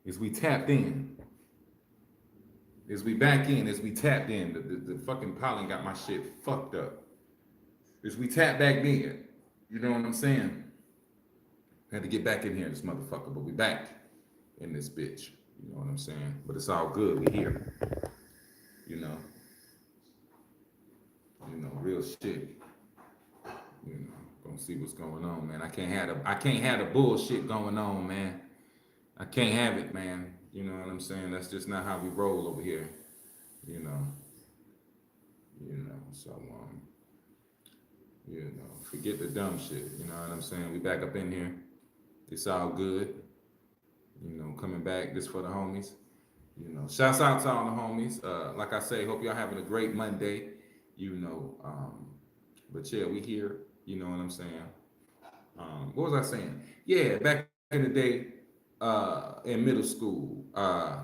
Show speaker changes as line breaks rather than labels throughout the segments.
Is we tapped in. Is we back in? Is we tapped in? The fucking pollen got my shit fucked up. Is we tapped back in? You know what I'm saying? Had to get back in here, this motherfucker, but we back in this bitch. You know what I'm saying? But it's all good. We here. You know. Real shit. You know, gonna see what's going on, man. I can't have the bullshit going on, man. I can't have it, man. You know what I'm saying? That's just not how we roll over here. You know. So forget the dumb shit. You know what I'm saying? We back up in here. It's all good. Coming back. This for the homies. Shouts out to all the homies. Like I say, hope y'all having a great Monday. But yeah, we here. You know what I'm saying? What was I saying? Yeah, back in the day, in middle school.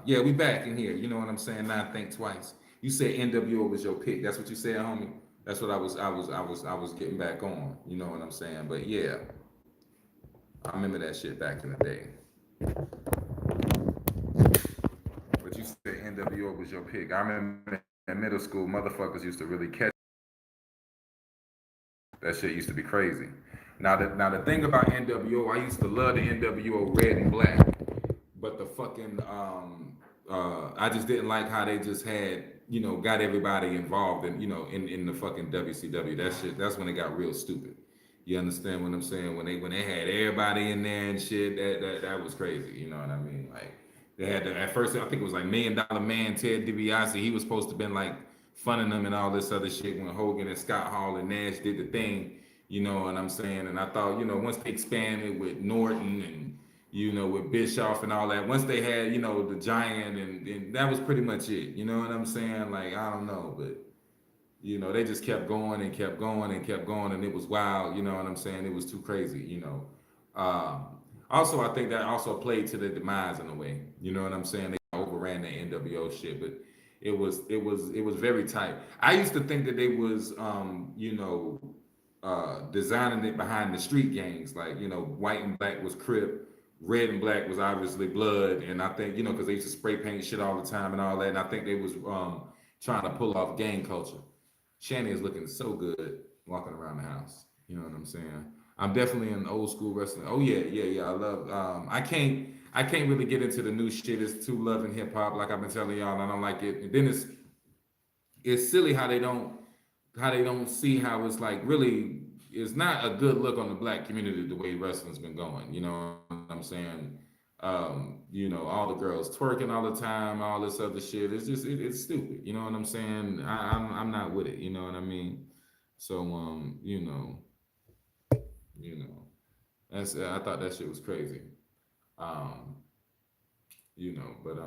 Yeah, we back in here. You know what I'm saying? Now think twice. You said NWO was your pick. That's what you said, homie. That's what I was getting back on. You know what I'm saying? But yeah, I remember that shit back in the day. But you said NWO was your pick. I remember in middle school, motherfuckers used to really catch that shit. Used to be crazy. Now the thing about NWO, I used to love the NWO red and black, but the fucking I just didn't like how they just had got everybody involved in the fucking WCW. That shit, that's when it got real stupid. You understand what I'm saying? When they had everybody in there and shit, that was crazy. You know what I mean? Like they had at first I think it was like $1 Million Man Ted DiBiase. He was supposed to have been like funning them and all this other shit when Hogan and Scott Hall and Nash did the thing. You know what I'm saying? And I thought once they expanded with Norton and with Bischoff and all that. Once they had, the Giant and that was pretty much it. You know what I'm saying? Like, I don't know, but they just kept going and kept going and kept going, and it was wild. You know what I'm saying? It was too crazy. Also, I think that also played to the demise in a way. You know what I'm saying? They overran the NWO shit, but it was very tight. I used to think that they was designing it behind the street gangs, like white and black was Crip, red and black was obviously Blood, and I think because they used to spray paint shit all the time and all that, and I think they was trying to pull off gang culture. Shanny is looking so good walking around the house. You know what I'm saying? I'm definitely an old school wrestling. Oh yeah. I love. I can't really get into the new shit. It's too love and hip hop, like I've been telling y'all. I don't like it. And then it's silly how they don't see how it's like really it's not a good look on the black community the way wrestling's been going. You know what I'm saying? All the girls twerking all the time, all this other shit. It's just it's stupid. You know what I'm saying? I'm not with it. You know what I mean? So you know, that's I thought that shit was crazy. Um, but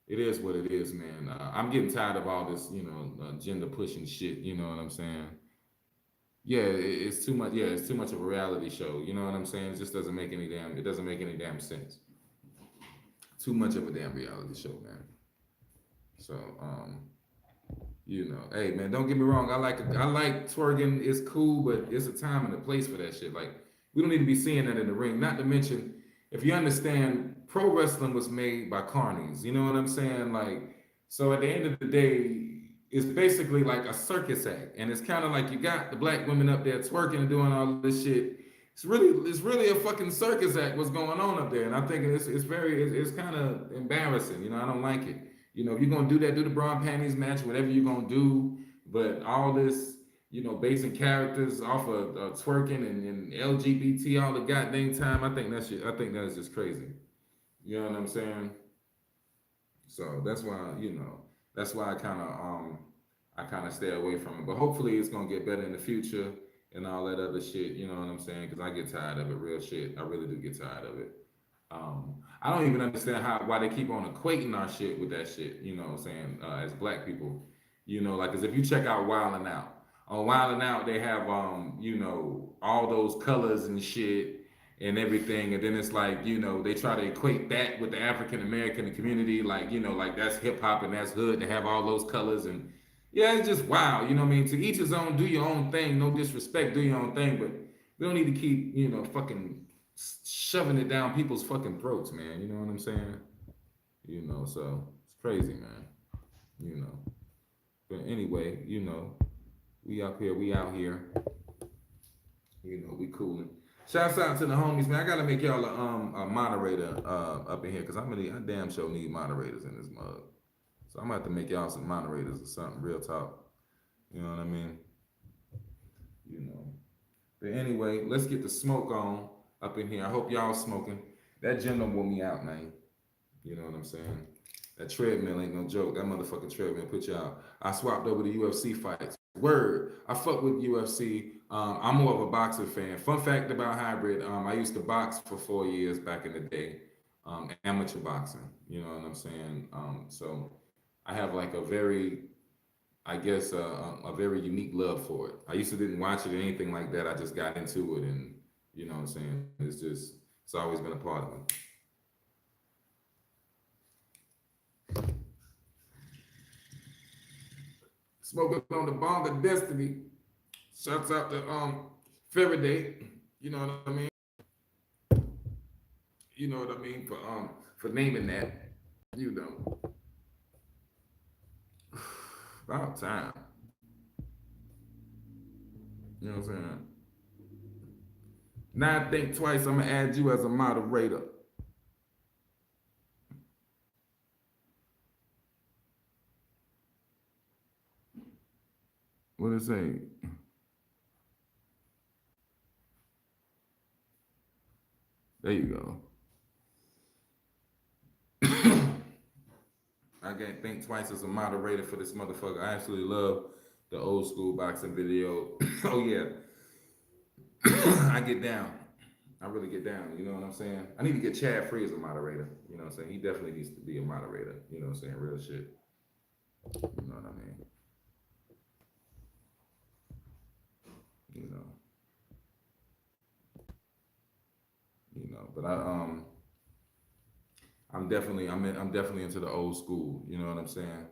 it is what it is, man. I'm getting tired of all this, gender pushing shit. You know what I'm saying? Yeah, it's too much. Yeah, it's too much of a reality show. You know what I'm saying? It just doesn't make any damn. It doesn't make any damn sense. Too much of a damn reality show, man. So, hey, man, don't get me wrong. I like twerking. It's cool, but it's a time and a place for that shit. Like, we don't need to be seeing that in the ring. Not to mention, if you understand, pro wrestling was made by carnies. You know what I'm saying? Like, so at the end of the day, it's basically like a circus act, and it's kind of like you got the black women up there twerking and doing all this shit. It's really a fucking circus act. What's going on up there? And I think it's kind of embarrassing. I don't like it. If you're gonna do that, do the bra and panties match, whatever you're gonna do. But all this, basing characters off of twerking and LGBT all the goddamn time, I think that's just crazy. You know what I'm saying? So that's why I kind of stay away from it. But hopefully it's gonna get better in the future and all that other shit. You know what I'm saying? Because I get tired of it, real shit. I really do get tired of it. I don't even understand why they keep on equating our shit with that shit. You know what I'm saying? As black people, like, as if you check out Wild 'N Out. On Wild 'N Out, they have all those colors and shit and everything, and then it's like they try to equate that with the African American community, like like that's hip hop and that's hood to have all those colors, and yeah, it's just wow. You know what I mean? To each his own. Do your own thing. No disrespect. Do your own thing, but we don't need to keep fucking shoving it down people's fucking throats, man. You know what I'm saying? You know, so it's crazy, man. You know. But anyway, you know, we up here, we out here. You know, we coolin'. Shouts out to the homies, man. I gotta make y'all a moderator up in here because I damn sure need moderators in this mug. So I'm gonna have to make y'all some moderators or something. Real talk. You know what I mean? You know. But anyway, let's get the smoke on up in here. I hope y'all smoking. That gym don't wore me out, man. You know what I'm saying? That treadmill ain't no joke. That motherfucking treadmill put you out. I swapped over to UFC fights. Word. I fuck with UFC. I'm more of a boxer fan. Fun fact about hybrid. I used to box for 4 years back in the day. Amateur boxing. You know what I'm saying? So I have like a very, I guess, a very unique love for it. I used to didn't watch it or anything like that. I just got into it, and you know what I'm saying. It's always been a part of me. Smoking on the bong of destiny. Shouts out to Faraday. You know what I mean? You know what I mean for naming that. You know. About time. You know what I'm saying? Now I think twice I'm gonna add you as a moderator. What it say? There you go. I can't think twice as a moderator for this motherfucker. I absolutely love the old school boxing video. Oh yeah. I get down. I really get down. You know what I'm saying? I need to get Chad Free as a moderator. You know what I'm saying? He definitely needs to be a moderator. You know what I'm saying? Real shit. You know what I mean? You know. But I'm definitely into the old school. You know what I'm saying?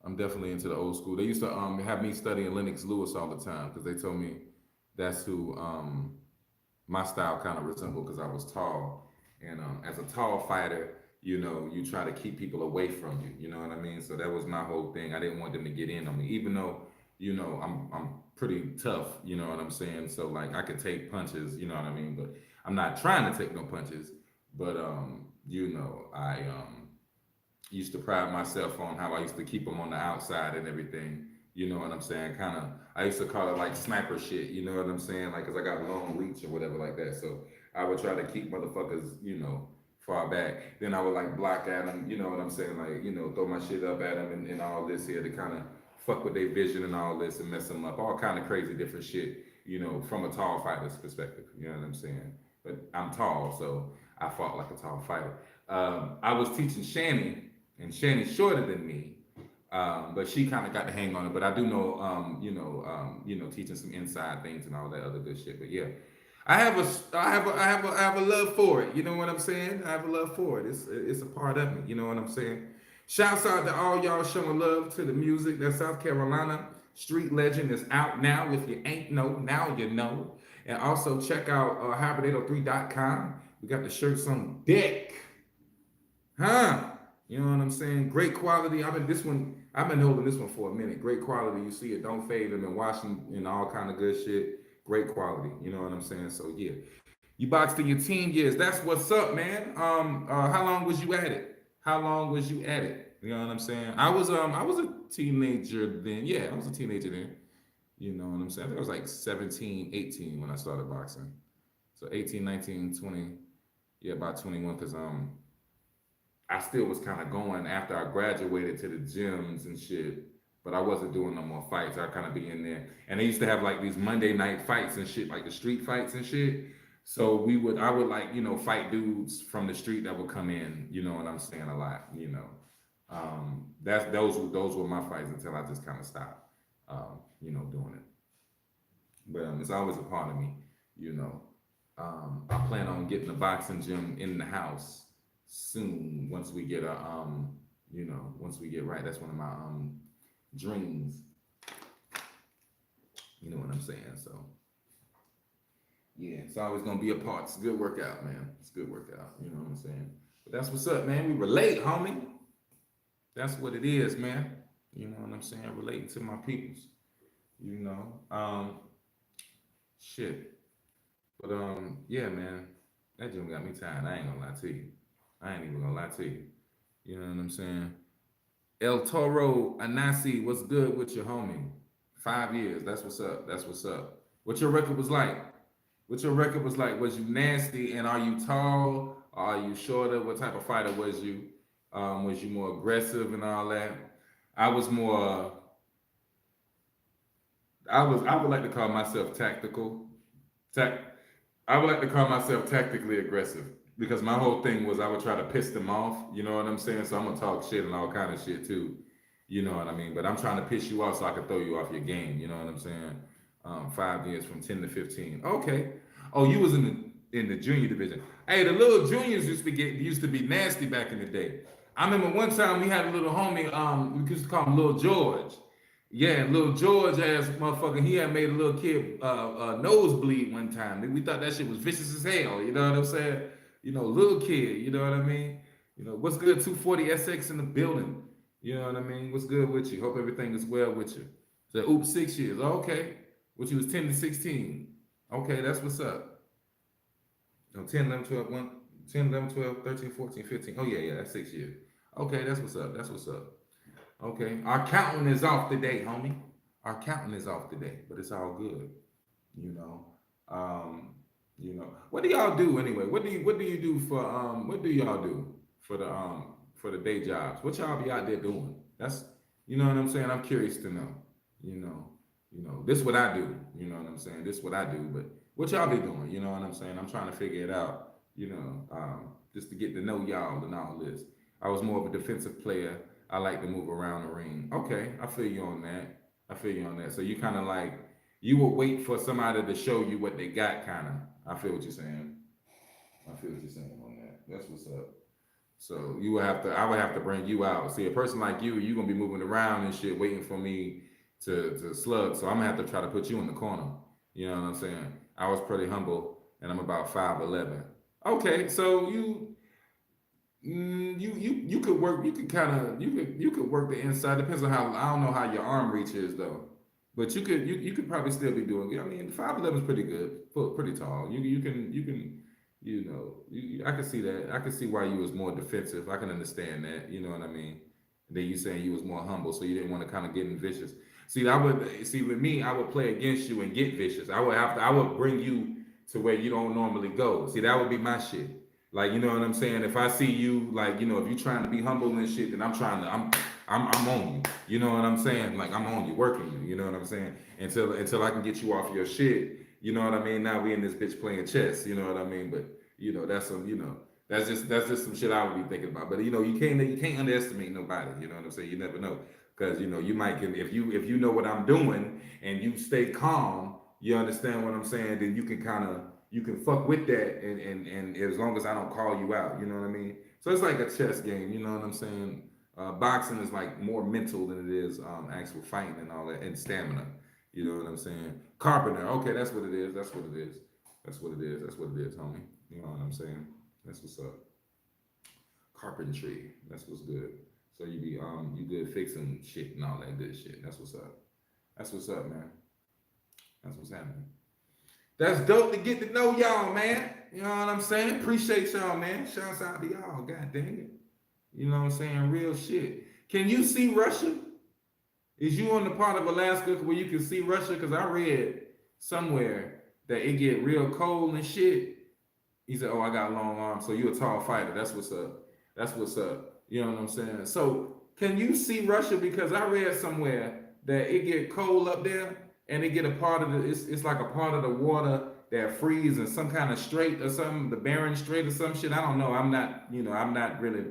I'm definitely into the old school. They used to have me studying Lennox Lewis all the time because they told me that's who my style kind of resembled because I was tall. And as a tall fighter, you know, you try to keep people away from you. You know what I mean? So that was my whole thing. I didn't want them to get in on me, even though, you know, I'm pretty tough. You know what I'm saying? So like I could take punches. You know what I mean? But I'm not trying to take no punches. But you know, I used to pride myself on how I used to keep them on the outside and everything. You know what I'm saying? Kind of, I used to call it like sniper shit. You know what I'm saying? Like, cause I got long reach or whatever like that. So I would try to keep motherfuckers, you know, far back. Then I would like block at them. You know what I'm saying? Like, you know, throw my shit up at them and all this here to kind of fuck with their vision and all this and mess them up. All kind of crazy different shit. You know, from a tall fighter's perspective. You know what I'm saying? But I'm tall, so I fought like a tall fighter. I was teaching Shanny, and Shanny's shorter than me, but she kind of got the hang on it. But I do know, you know, teaching some inside things and all that other good shit. But yeah, I have a love for it. You know what I'm saying? I have a love for it. It's a part of me. You know what I'm saying? Shouts out to all y'all showing love to the music. That South Carolina Street Legend is out now. If you ain't know, now you know. And also check out hybrid803.com. We got the shirts on deck. Huh? You know what I'm saying? Great quality. I've been holding this one for a minute. Great quality. You see it don't fade. I've been washing and all kind of good shit. Great quality. You know what I'm saying? So yeah. You boxed in your teen years. That's what's up, man. How long was you at it? How long was you at it? You know what I'm saying? I was a teenager then. Yeah, I was a teenager then. You know what I'm saying? I think I was like 17, 18 when I started boxing. So 18, 19, 20. Yeah, about 21 because I still was kind of going after I graduated to the gyms and shit, but I wasn't doing no more fights. I kind of be in there, and they used to have like these Monday night fights and shit, like the street fights and shit. So I would like, you know, fight dudes from the street that would come in. You know what I'm saying? A lot. You know, those were my fights until I just kind of stopped, you know, doing it. But it's always a part of me. You know, I plan on getting a boxing gym in the house soon once we get a you know, once we get right. That's one of my dreams. You know what I'm saying? So Yeah, it's always gonna be a part. It's a good workout, man. It's a good workout. You know what I'm saying? But that's what's up, man. We relate, homie. That's what it is, man. You know what I'm saying? Relating to my peoples. You know. Shit. But yeah, man. That gym got me tired. I ain't gonna lie to you. I ain't even gonna lie to you. You know what I'm saying? El Toro Anasi, what's good with your homie? 5 years. That's what's up. That's what's up. What your record was like? What your record was like? Was you nasty? And are you tall? Are you shorter? What type of fighter was you? Was you more aggressive and all that? I was more. I would like to call myself tactical. Tac. I would like to call myself tactically aggressive because my whole thing was I would try to piss them off. You know what I'm saying? So I'm gonna talk shit and all kind of shit too. You know what I mean? But I'm trying to piss you off so I can throw you off your game. You know what I'm saying? 5 years from 10 to 15. Okay. Oh, you was in the junior division. Hey, the little juniors used to be nasty back in the day. I remember one time we had a little homie. We used to call him Little George. Yeah, little George ass motherfucker, he had made a little kid nosebleed one time. We thought that shit was vicious as hell. You know what I'm saying? You know, little kid. You know what I mean? You know what's good? 240 SX in the building. You know what I mean? What's good with you? Hope everything is well with you. So, oops, 6 years. Okay, which was 10 to 16. Okay, that's what's up. No, 10, 11, 12, 1, 10, 11, 12, 13, 14, 15. Oh, yeah, yeah, that's 6 years. Okay, that's what's up. That's what's up. Okay, our counting is off today, homie. Our counting is off today, but it's all good. You know, um, what do y'all do anyway? What do you do for what do y'all do for the day jobs? What y'all be out there doing? That's you know what I'm saying. I'm curious to know. You know, this what I do. You know what I'm saying. This what I do. But what y'all be doing? You know what I'm saying. I'm trying to figure it out. Just to get to know y'all and all this. I was more of a defensive player. I like to move around the ring. Okay, I feel you on that. I feel you on that. So you kind of like you will wait for somebody to show you what they got, kind of. I feel what you're saying. I feel what you're saying on that. That's what's up. So you would have to, I would have to bring you out. See, a person like you're gonna be moving around and shit, waiting for me to slug. So I'm gonna have to try to put you in the corner. You know what I'm saying? I was pretty humble, and I'm about 5'11". Okay, so you could work. You could kind of you could work the inside. Depends on how I don't know how your arm reach is though. But you could probably still be doing it. I mean, 5'11" is pretty good, pretty tall. I can see that. I can see why you was more defensive. I can understand that. You know what I mean? Then you saying you was more humble, so you didn't want to kind of get in vicious. See, I would see with me, I would play against you and get vicious. I would bring you to where you don't normally go. See, that would be my shit. Like, you know what I'm saying? If I see you, like, if you're trying to be humble and shit, then I'm on you. You know what I'm saying? Like I'm on you, working you. You know what I'm saying? Until I can get you off your shit. You know what I mean? Now we in this bitch playing chess. You know what I mean? But that's some. That's just some shit I would be thinking about. But you can't underestimate nobody. You know what I'm saying? You never know because you might can if you know what I'm doing and you stay calm. You understand what I'm saying? Then you can fuck with that and as long as I don't call you out. You know what I mean? So it's like a chess game. You know what I'm saying? Boxing is like more mental than it is actual fighting and all that and stamina. You know what I'm saying? Carpenter. Okay, that's what it is. That's what it is. That's what it is. That's what it is, homie. You know what I'm saying? That's what's up. Carpentry. That's what's good. So you good fixing shit and all that good shit. That's what's up. That's what's up, man. That's what's happening. That's dope to get to know y'all, man. You know what I'm saying? Appreciate y'all, man. Shouts out to y'all. God dang it. You know what I'm saying? Real shit. Can you see Russia? Is you on the part of Alaska where you can see Russia? Because I read somewhere that it get real cold and shit. He said, "Oh, I got long arms, so you a tall fighter. That's what's up. That's what's up." You know what I'm saying? So can you see Russia? Because I read somewhere that it get cold up there, and it get a part of it's like a part of the water that freeze in some kind of strait or something, the Bering Strait or some shit. I don't know. I'm not really,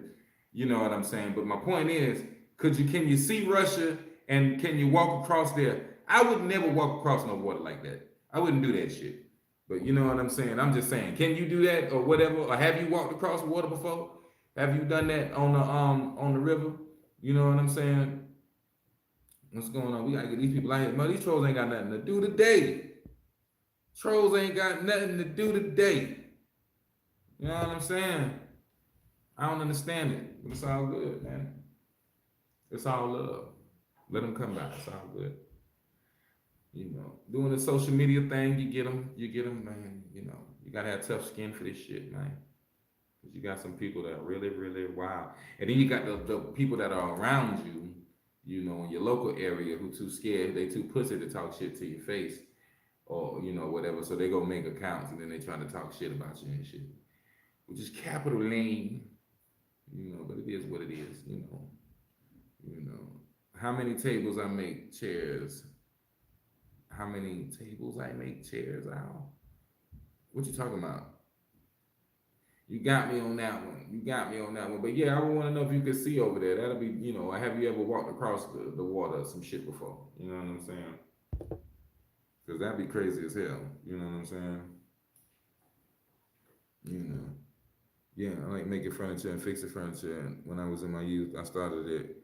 you know what I'm saying. But my point is, can you see Russia and can you walk across there? I would never walk across no water like that. I wouldn't do that shit. But you know what I'm saying? I'm just saying, can you do that or whatever? Or have you walked across water before? Have you done that on the river? You know what I'm saying? What's going on? We gotta get these people out here. Man, these trolls ain't got nothing to do today. Trolls ain't got nothing to do today. You know what I'm saying? I don't understand it, but it's all good, man. It's all love. Let them come back. It's all good. You know, doing the social media thing, you get them, man. You know, you gotta have tough skin for this shit, man. Cause you got some people that are really, really wild, and then you got the people that are around you, you know, in your local area who too scared, they too pussy to talk shit to your face, or you know whatever. So they go make accounts and then they try to talk shit about you and shit, which is capital lame, you know. But it is what it is, you know. You know, how many tables I make chairs? How many tables I make chairs out? What you talking about? You got me on that one. You got me on that one. But yeah, I would want to know if you could see over there. That'll be, you know, have you ever walked across the water or some shit before? You know what I'm saying? Because that'd be crazy as hell. You know what I'm saying? You know. Yeah, I like making furniture and fixing furniture. And when I was in my youth, I started it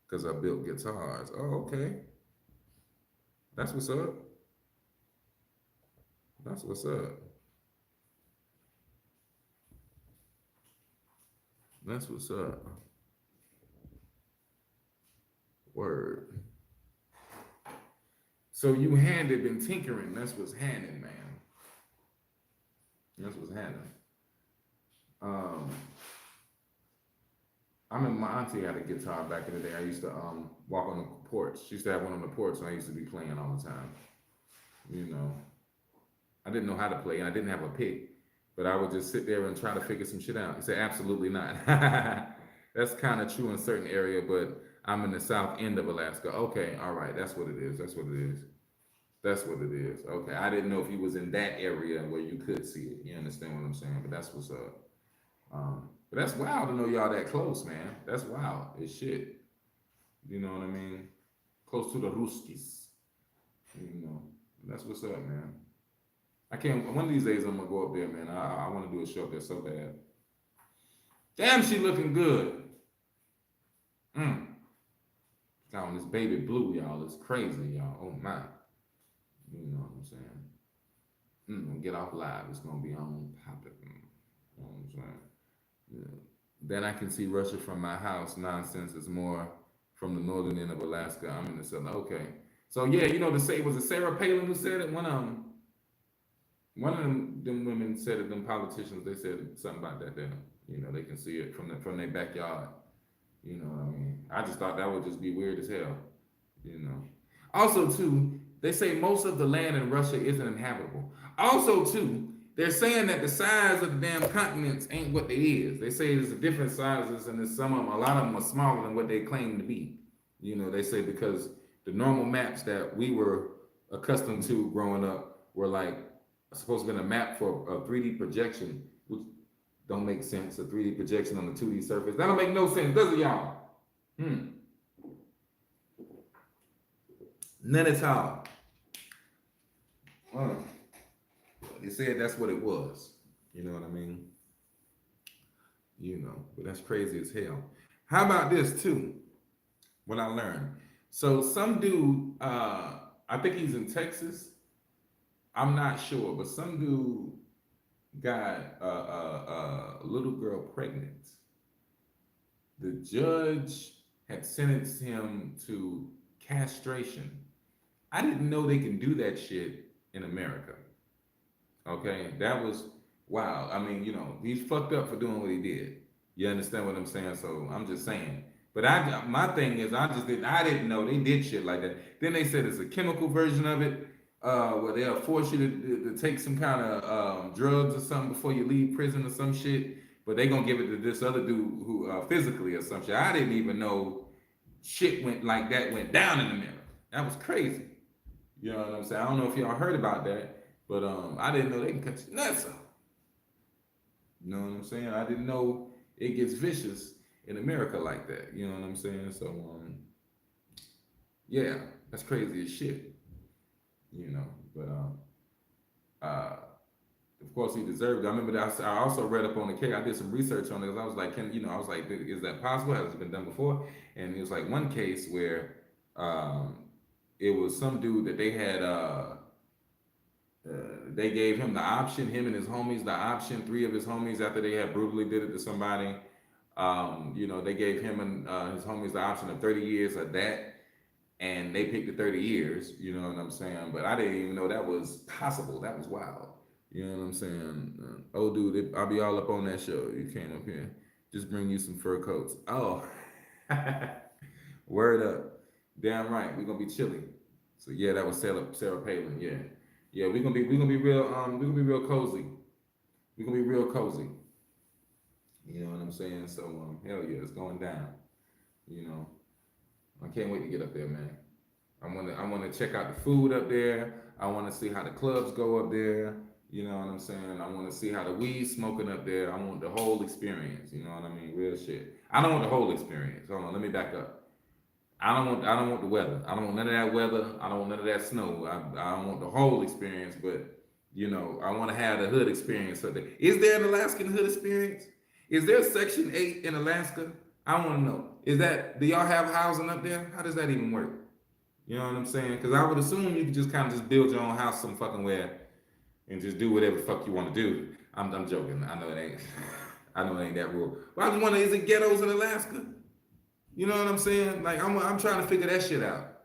because I built guitars. Oh, okay. That's what's up. That's what's up. That's what's up. Word. So you handed been tinkering. That's what's handing, man. That's what's handing. Um, I remember my auntie had a guitar back in the day. I used to walk on the porch. She used to have one on the porch, and I used to be playing all the time. You know, I didn't know how to play, and I didn't have a pick, but I would just sit there and try to figure some shit out. He said, absolutely not. That's kind of true in certain area, but I'm in the south end of Alaska. Okay, all right, that's what it is. That's what it is. That's what it is. Okay, I didn't know if you was in that area where you could see it. You understand what I'm saying? But that's what's up. But that's wild to know y'all that close, man. That's wild. It's shit. You know what I mean? Close to the Ruskis. You know, that's what's up, man. I can't. One of these days I'm gonna go up there, man. I want to do a show up there so bad. Damn, she looking good. Mm. Got on this baby blue, y'all. It's crazy, y'all. Oh my. You know what I'm saying? Get off live. It's gonna be on topic. You know what I'm saying? Yeah. Then I can see Russia from my house. Nonsense is more from the northern end of Alaska. I'm in the southern. Okay. So yeah, you know, was it Sarah Palin who said it? One of them women said it. Them politicians, they said something about that. There, you know, they can see it from their backyard. You know what I mean? I just thought that would just be weird as hell. You know. Also, too, they say most of the land in Russia isn't inhabitable. Also, too, they're saying that the size of the damn continents ain't what it is. They say there's different sizes, and there's some of them, a lot of them are smaller than what they claim to be. You know, they say because the normal maps that we were accustomed to growing up were like supposed to be a map for a 3D projection, which don't make sense. A 3D projection on a 2D surface. That don't make no sense, does it, y'all? None at all. They said that's what it was. You know what I mean? You know, but that's crazy as hell. How about this too? What I learned. So some dude, I think he's in Texas. I'm not sure, but some dude got a little girl pregnant. The judge had sentenced him to castration. I didn't know they can do that shit in America. Okay, that was wow. I mean, you know, he's fucked up for doing what he did. You understand what I'm saying? So I'm just saying. But my thing is, I didn't know they did shit like that. Then they said it's a chemical version of it, where they'll force you to take some kind of drugs or something before you leave prison or some shit. But they gonna give it to this other dude who physically or some shit. I didn't even know shit went like that went down in America. That was crazy. You know what I'm saying? I don't know if y'all heard about that, but I didn't know they can cut your nuts off. You know what I'm saying? I didn't know it gets vicious in America like that. You know what I'm saying? So yeah, that's crazy as shit. You know, but of course he deserved it. I remember that I also read up on the case. I did some research on it because I was like, I was like, is that possible? Has it been done before? And it was like one case where it was some dude that they had They gave him the option, him and his homies, the option. Three of his homies, after they had brutally did it to somebody, they gave him and his homies the option of 30 years of that, and they picked the 30 years. You know what I'm saying? But I didn't even know that was possible. That was wild. You know what I'm saying? Oh, dude, I'll be all up on that show. You came up here. Just bring you some fur coats. Oh, word up. Damn right. We're gonna be chilly. So yeah, that was Sarah Palin. Yeah, yeah. We're gonna be real. We're gonna be real cozy. We're gonna be real cozy. You know what I'm saying? So hell yeah, it's going down. You know, I can't wait to get up there, man. I wanna check out the food up there. I wanna see how the clubs go up there. You know what I'm saying? I want to see how the weed smoking up there. I want the whole experience. You know what I mean? Real shit. I don't want the whole experience. Hold on, let me back up. I don't want the weather. I don't want none of that weather. I don't want none of that snow. I don't want the whole experience, but I want to have the hood experience up there. Is there an Alaskan hood experience? Is there Section 8 in Alaska? I want to know. Do y'all have housing up there? How does that even work? You know what I'm saying? Because I would assume you could just kind of just build your own house some fucking where and just do whatever the fuck you want to do. I'm joking. I know it ain't. I know it ain't that rule. But I just wonder, is it ghettos in Alaska? You know what I'm saying? Like I'm trying to figure that shit out.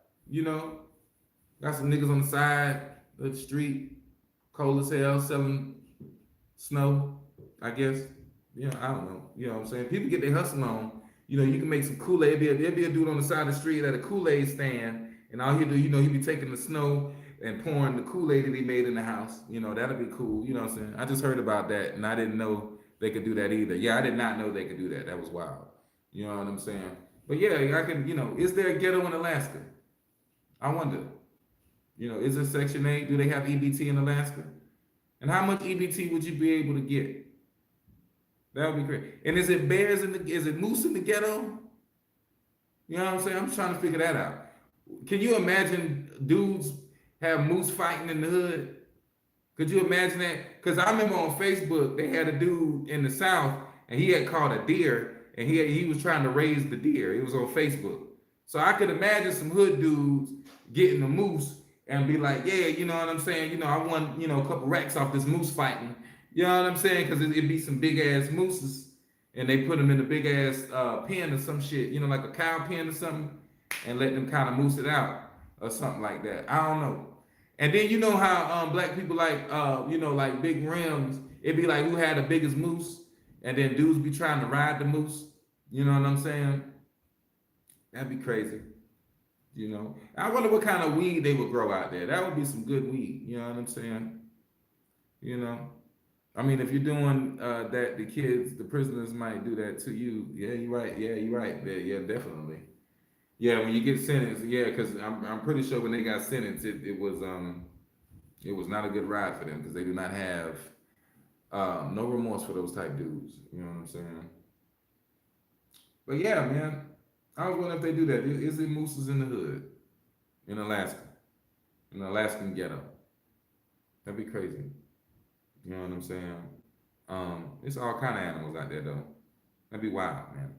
Got some niggas on the side of the street, cold as hell, selling snow. I guess. Yeah, I don't know. You know what I'm saying? People get their hustle on. You can make some Kool-Aid. There'll be a dude on the side of the street at a Kool-Aid stand, and all he do, he be taking the snow and pouring the Kool-Aid that he made in the house. That'll be cool. You know what I'm saying? I just heard about that, and I didn't know they could do that either. Yeah, I did not know they could do that. That was wild. You know what I'm saying? But yeah, I can, is there a ghetto in Alaska? I wonder. Is it Section 8? Do they have EBT in Alaska? And how much EBT would you be able to get? That would be great. And is it is it moose in the ghetto? You know what I'm saying? I'm trying to figure that out. Can you imagine dudes have moose fighting in the hood? Could you imagine that? Because I remember on Facebook, they had a dude in the South, and he had caught a deer, and he was trying to raise the deer. It was on Facebook. So I could imagine some hood dudes getting the moose and be like, yeah, you know what I'm saying? I won, a couple racks off this moose fighting. You know what I'm saying? Because it'd be some big ass mooses, and they put them in a big ass pen or some shit, like a cow pen or something, and let them kind of moose it out or something like that. I don't know. And then how black people like like big rims. It'd be like who had the biggest moose, and then dudes be trying to ride the moose. You know what I'm saying? That'd be crazy. I wonder what kind of weed they would grow out there. That would be some good weed. You know what I'm saying? I mean, if you're doing that, the prisoners might do that to you. Yeah, you're right. Yeah, you're right. Yeah, definitely. Yeah, when you get sentenced, yeah, because I'm pretty sure when they got sentenced, it was not a good ride for them because they do not have no remorse for those type dudes. You know what I'm saying? But yeah, man, I was wondering if they do that. Is it mooses in the hood in Alaska, in the Alaskan ghetto? That'd be crazy. You know what I'm saying? It's all kind of animals out there though. That'd be wild, man.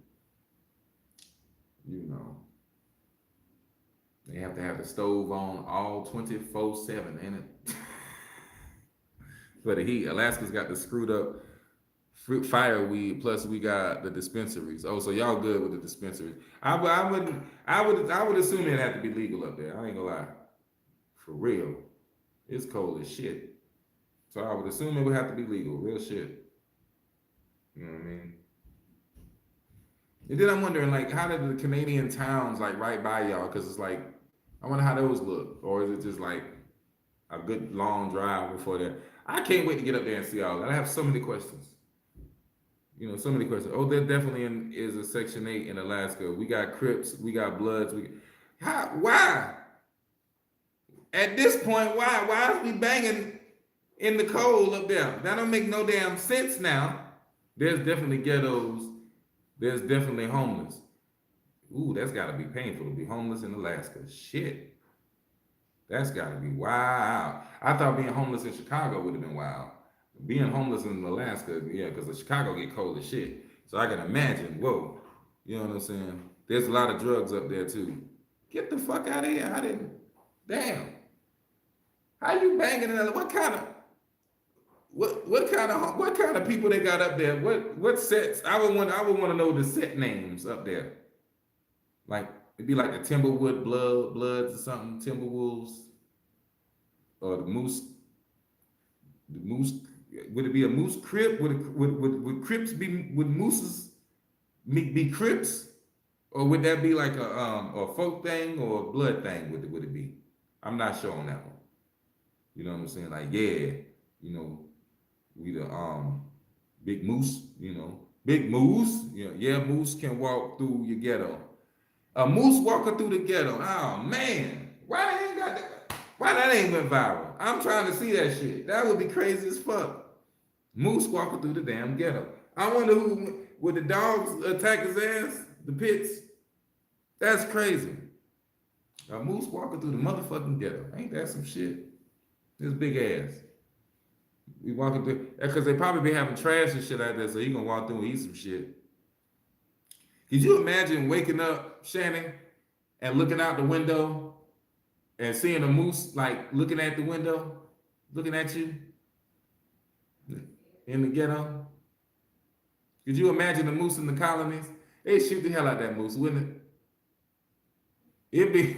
They have to have the stove on all 24/7, ain't it? For the heat. Alaska's got the screwed up fireweed, plus we got the dispensaries. Oh, so y'all good with the dispensaries? I would assume it'd have to be legal up there. I ain't gonna lie. For real. It's cold as shit. So I would assume it would have to be legal. Real shit. You know what I mean? And then I'm wondering, like, how did the Canadian towns, like, right by y'all? Because it's like, I wonder how those look. Or is it just, like, a good long drive before that? I can't wait to get up there and see all that. I have so many questions. So many questions. Oh, there definitely is a Section 8 in Alaska. We got Crips. We got Bloods. Why? At this point, why? Why is we banging in the cold up there? That don't make no damn sense now. There's definitely ghettos. There's definitely homeless. Ooh, that's got to be painful to be homeless in Alaska. Shit. That's got to be wild. I thought being homeless in Chicago would have been wild. Being homeless in Alaska, yeah, because the Chicago get cold as shit. So I can imagine, whoa. You know what I'm saying? There's a lot of drugs up there too. Get the fuck out of here. Damn. How you banging another? What kind of people they got up there? What sets? I would want to know the set names up there. Like it'd be like the Timberwood Bloods or something, Timberwolves or the Moose. Would it be a Moose Crip? Would Crips would Mooses be Crips? Or would that be like a folk thing or a blood thing? Would it be? I'm not sure on that one. You know what I'm saying? Like, yeah, you know, we the big moose, big moose. Yeah, moose can walk through your ghetto. A moose walking through the ghetto. Oh man, why they ain't got that? Why that ain't went viral? I'm trying to see that shit. That would be crazy as fuck. Moose walking through the damn ghetto. I wonder who would the dogs attack his ass? The pits. That's crazy. A moose walking through the motherfucking ghetto. Ain't that some shit? This big ass. We walking through because they probably be having trash and shit out there, so he gonna walk through and eat some shit. Could you imagine waking up, Shannon, and looking out the window and seeing a moose like looking at the window, looking at you in the ghetto? Could you imagine the moose in the colonies? They'd shoot the hell out that moose, wouldn't it? It'd be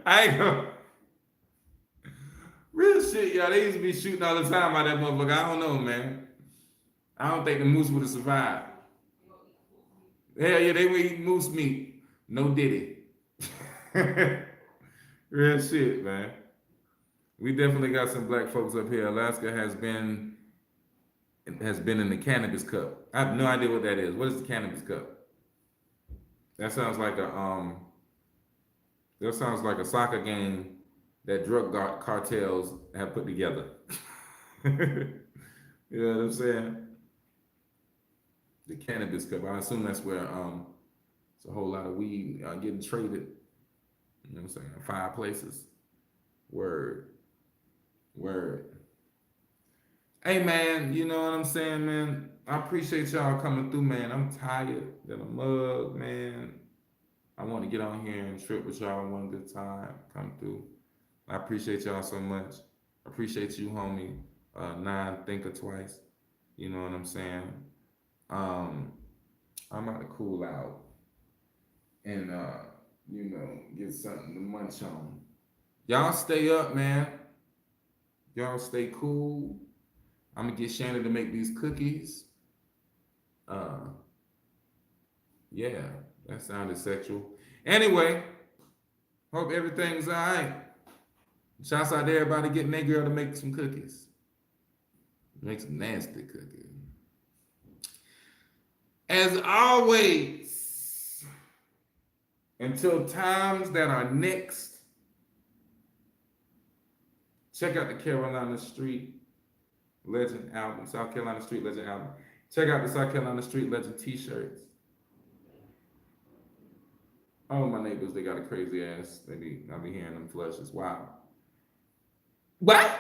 I ain't gonna real shit, y'all. They used to be shooting all the time out that motherfucker. I don't know, man. I don't think the moose would have survived. Hell yeah, they were eating moose meat. No diddy. Real shit, man. We definitely got some black folks up here. Alaska has been in the Cannabis Cup. I have no idea what that is. What is the Cannabis Cup? That sounds like a soccer game that drug cartels have put together. You know what I'm saying? The Cannabis Cup. I assume that's where it's a whole lot of weed getting traded. You know what I'm saying? 5 places. Word. Hey man, you know what I'm saying, man? I appreciate y'all coming through, man. I'm tired than a mug, man. I want to get on here and trip with y'all one good time. Come through. I appreciate y'all so much. I appreciate you, homie. Nine Thinker Twice. You know what I'm saying? I'm about to cool out and get something to munch on. Y'all stay up, man. Y'all stay cool. I'm gonna get Shannon to make these cookies. Yeah, that sounded sexual. Anyway, hope everything's all right. Shouts out to everybody getting their girl to make some cookies. Make some nasty cookies. As always, until times that are next, check out the Carolina Street Legend album, South Carolina Street Legend album. Check out the South Carolina Street Legend t-shirts. Oh, my neighbors, they got a crazy ass. I'll be hearing them flushes. Wow. What?